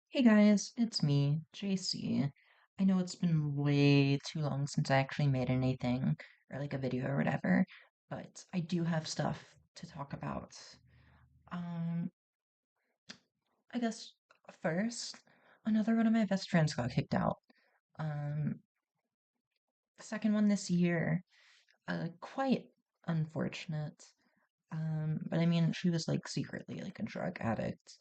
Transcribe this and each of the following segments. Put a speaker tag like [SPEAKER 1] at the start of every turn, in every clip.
[SPEAKER 1] Hey guys, it's me, JC. I know it's been way too long since I actually made anything or like a video or whatever, but I do have stuff to talk about. Um, I guess first, another one of my best friends got kicked out. Um, the second one this year, quite unfortunate. But I mean, she was like secretly like a drug addict.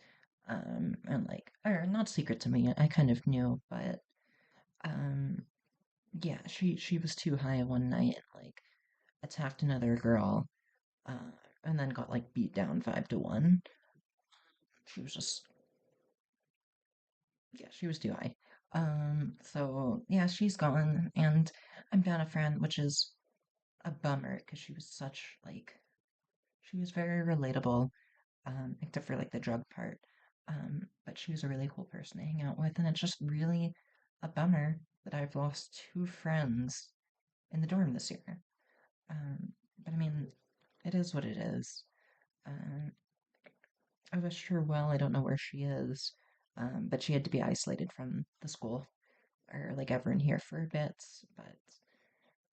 [SPEAKER 1] And like, or not secret to me, I kind of knew, but um yeah, she was too high one night and like attacked another girl, uh, and then got like beat down 5-1. She was just yeah, she was too high. So yeah, she's gone, and I'm down a friend, which is a bummer because she was such like she was very relatable, except for like the drug part. But she was a really cool person to hang out with, and it's just really a bummer that I've lost two friends in the dorm this year. Um, but I mean, it is what it is. Um, I wish her well. I don't know where she is, but she had to be isolated from the school or like everyone here for a bit. But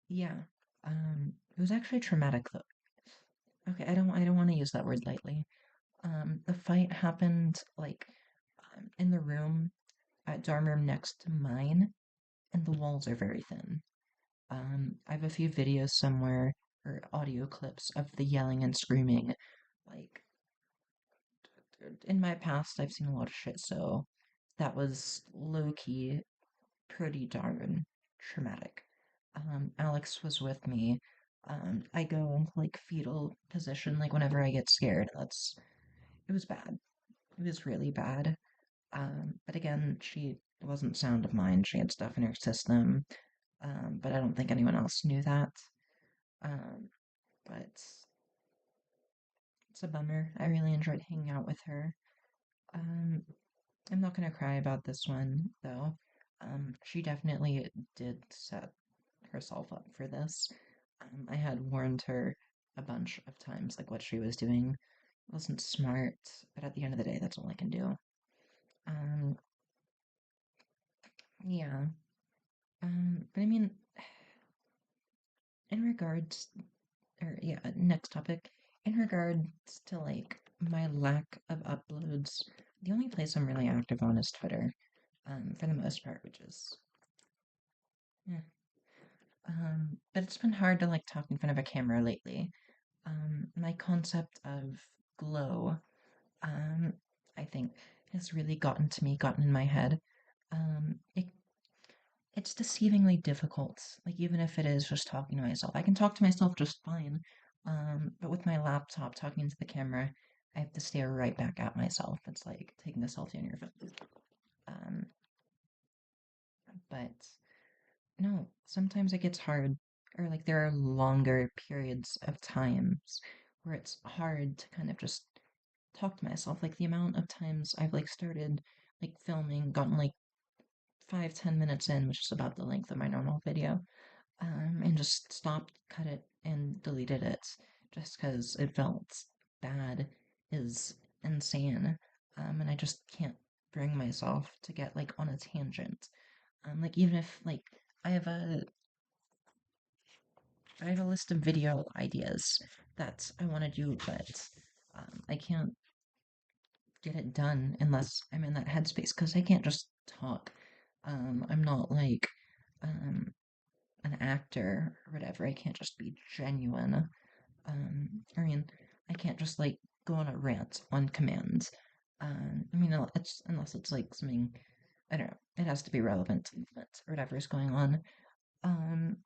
[SPEAKER 1] yeah, it was actually traumatic though. Okay, I don't want to use that word lightly. The fight happened like in the room at dorm room next to mine, and the walls are very thin. I have a few videos somewhere or audio clips of the yelling and screaming. Like in my past, I've seen a lot of shit, so that was low key pretty darn traumatic. Alex was with me. I go into like fetal position like whenever I get scared. It was bad. It was really bad. But again, she wasn't sound of mind. She had stuff in her system. But I don't think anyone else knew that. Um, but it's a bummer. I really enjoyed hanging out with her. Um, I'm not gonna cry about this one, though. She definitely did set herself up for this. I had warned her a bunch of times, like what she was doing wasn't smart, but at the end of the day, that's all I can do. Um, yeah. But I mean, in regards, or yeah, next topic, in regards to like my lack of uploads, the only place I'm really active on is Twitter, for the most part, which is yeah. But it's been hard to like talk in front of a camera lately. My concept of glow, um, I think has really gotten to me, gotten in my head. It's deceivingly difficult. Like even if it is just talking to myself, I can talk to myself just fine. But with my laptop talking to the camera, I have to stare right back at myself. It's like taking a selfie on your phone. Um, but no, sometimes it gets hard, or like there are longer periods of times where it's hard to kind of just talk to myself. Like the amount of times I've like started like filming, gotten like 5-10 minutes in, which is about the length of my normal video, and just stopped, cut it, and deleted it just because it felt bad is insane. And I just can't bring myself to get like on a tangent. Like even if like I have a I have a list of video ideas that I want to do, but I can't get it done unless I'm in that headspace because I can't just talk. I'm not like um, an actor or whatever. I can't just be genuine. I mean, I can't just like go on a rant on command. I mean, it's unless it's like something I don't know. It has to be relevant to the event or whatever is going on. Um,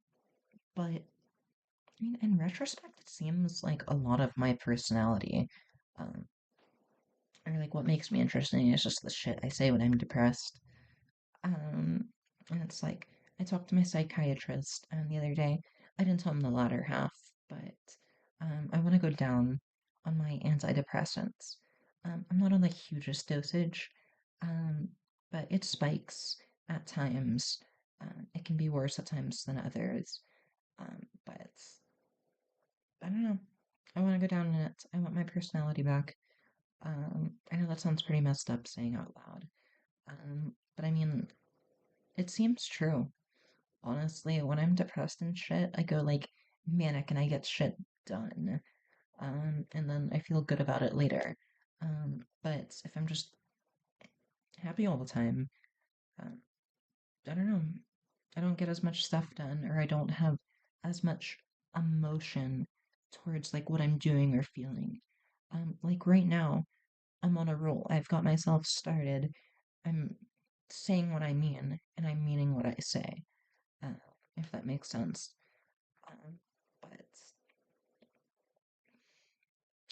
[SPEAKER 1] but I mean, in retrospect, it seems like a lot of my personality, um, or like what makes me interesting is just the shit I say when I'm depressed. Um, and it's like I talked to my psychiatrist the other day. I didn't tell him the latter half, but I want to go down on my antidepressants. I'm not on the hugest dosage, um, but it spikes at times. It can be worse at times than others. But I don't know. I want to go down in it. I want my personality back. I know that sounds pretty messed up saying out loud. But I mean, it seems true. Honestly, when I'm depressed and shit, I go like manic and I get shit done. And then I feel good about it later. But if I'm just happy all the time, um, I don't know. I don't get as much stuff done, or I don't have as much emotion towards like what I'm doing or feeling. Like right now, I'm on a roll. I've got myself started. I'm saying what I mean, and I'm meaning what I say. Uh, if that makes sense. Um, but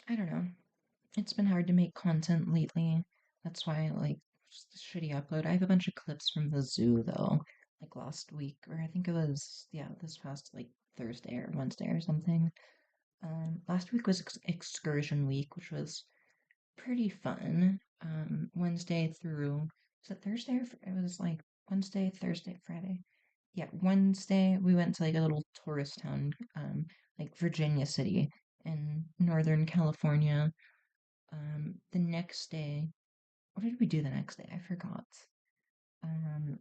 [SPEAKER 1] I don't know. It's been hard to make content lately. That's why, like, just a shitty upload. I have a bunch of clips from the zoo, though, like last week, or I think it was, yeah, this past, like, Thursday or Wednesday or something. Last week was excursion week, which was pretty fun. Wednesday through, was it Thursday or it was like Wednesday, Thursday, Friday? Yeah, Wednesday we went to like a little tourist town, like Virginia City in Northern California. The next day, what did we do the next day? I forgot. Um,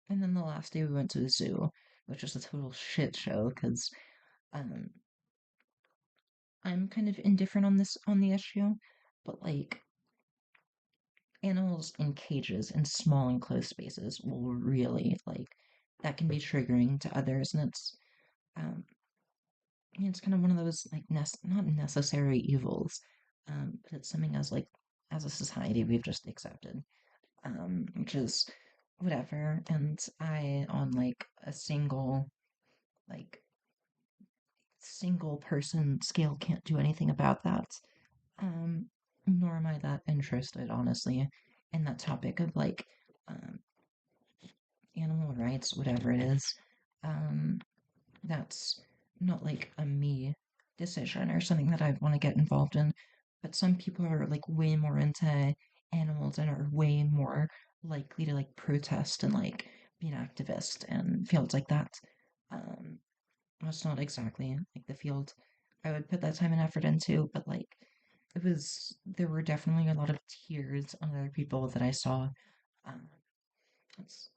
[SPEAKER 1] and then the last day we went to the zoo, which was a total shit show because um, I'm kind of indifferent on the issue, but like animals in cages in small enclosed spaces will really like that can be triggering to others, and um, it's kind of one of those like not necessary evils, but it's something as like as a society we've just accepted. Which is whatever. And I, on like a like, single person scale, can't do anything about that. Um, Nor am I that interested, honestly, in that topic of like, um, animal rights, whatever it is. Um, that's not like a me decision or something that I want to get involved in. But some people are like way more into animals and are way more likely to like protest and like be an activist and fields like that. Um, that's not exactly like the field I would put that time and effort into, but like there were definitely a lot of tears on other people that I saw. Um, it's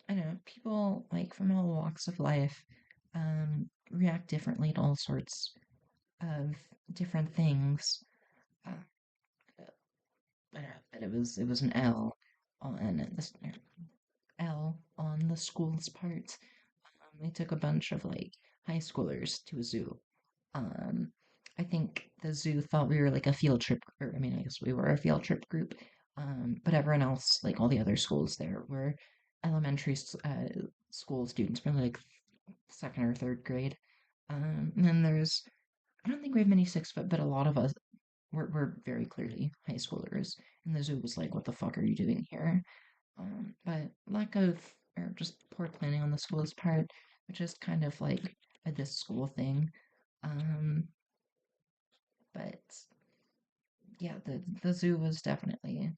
[SPEAKER 1] I don't know, people like from all walks of life react differently to all sorts of different things. Uh, I don't know, but it was an L on the school's part. They took a bunch of like high schoolers to a zoo. Um, I think the zoo thought we were like a field trip, or I mean, I guess we were a field trip group. But everyone else, like all the other schools there, were elementary school students, probably like second or third grade. And then I don't think we have many 6 foot, but a lot of us were very clearly high schoolers. And the zoo was like, what the fuck are you doing here? But lack of, or just poor planning on the school's part, which is kind of like a this school thing. Um, but yeah, the zoo was definitely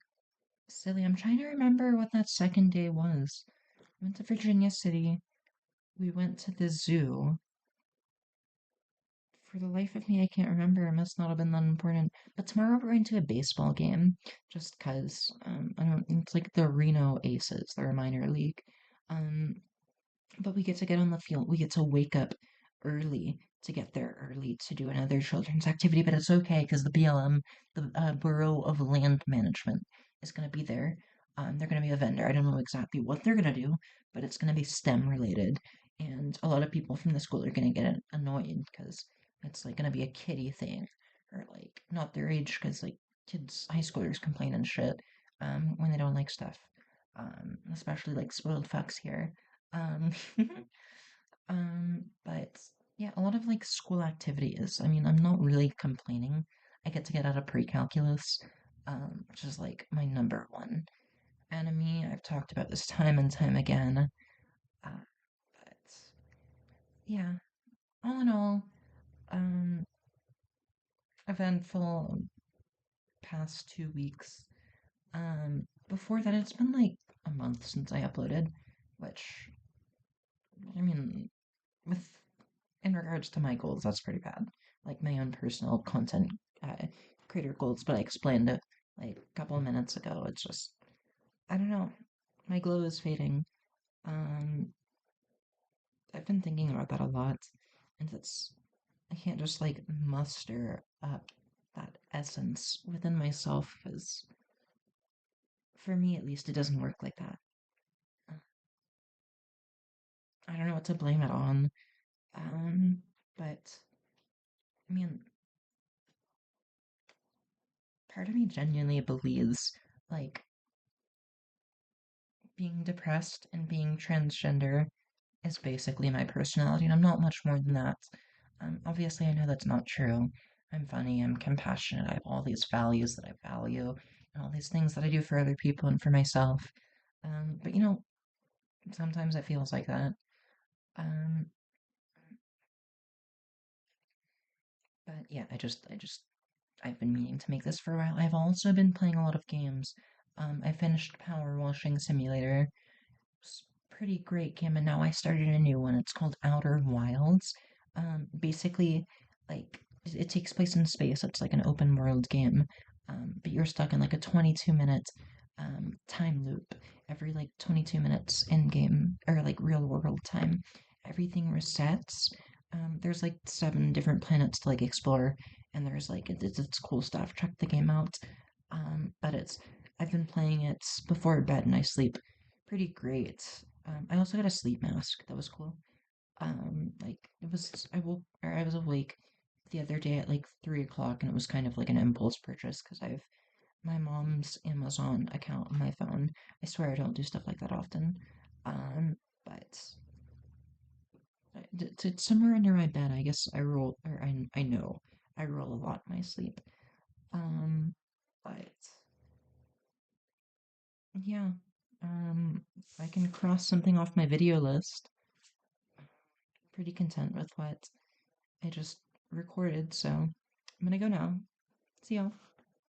[SPEAKER 1] silly. I'm trying to remember what that second day was. We went to Virginia City. We went to the zoo. For the life of me, I can't remember. It must not have been that important. But tomorrow we're going to a baseball game, just 'cause I don't. It's like the Reno Aces. They're a minor league. Um, but we get to get on the field. We get to wake up early to get there early to do another children's activity. But it's okay because the BLM, the Bureau of Land Management, is going to be there. They're going to be a vendor. I don't know exactly what they're going to do, but it's going to be STEM related. And a lot of people from the school are going to get annoyed because it's like going to be a kiddie thing, or like not their age because like kids, high schoolers complain and shit when they don't like stuff. Especially like spoiled fucks here. Um, but yeah, a lot of like school activities. I mean, I'm not really complaining. I get to get out of pre-calculus, which is like my number one enemy. I've talked about this time and time again. But yeah, all in all, um, eventful past 2 weeks. Before that, it's been like a month since I uploaded, which I mean, with in regards to my goals, that's pretty bad. Like my own personal content uh, creator goals, but I explained it like a couple of minutes ago. It's just I don't know. My glow is fading. Um, I've been thinking about that a lot, and it's I can't just like muster up that essence within myself because for me at least it doesn't work like that. Uh, I don't know what to blame it on. But I mean, part of me genuinely believes like being depressed and being transgender is basically my personality, and I'm not much more than that. Obviously, I know that's not true. I'm funny, I'm compassionate, I have all these values that I value, and all these things that I do for other people and for myself. But sometimes it feels like that. Um, but yeah, I've been meaning to make this for a while. I've also been playing a lot of games. I finished Power Washing Simulator. It's a pretty great game, and now I started a new one. It's called Outer Wilds. Basically, like it takes place in space. It's like an open world game, but you're stuck in like a 22-minute time loop. Every like 22 minutes in game or like real world time, everything resets. There's like 7 different planets to like explore, and there's like it's cool stuff. Check the game out. But it's I've been playing it before bed and I sleep pretty great. I also got a sleep mask that was cool. Like it was I was awake the other day at like 3 o'clock, and it was kind of like an impulse purchase because I've my mom's Amazon account on my phone. I swear I don't do stuff like that often. But it's somewhere under my bed. I guess I roll, or I know I roll a lot in my sleep. Um, but yeah, I can cross something off my video list. Pretty content with what I just recorded, so I'm gonna go now. See y'all.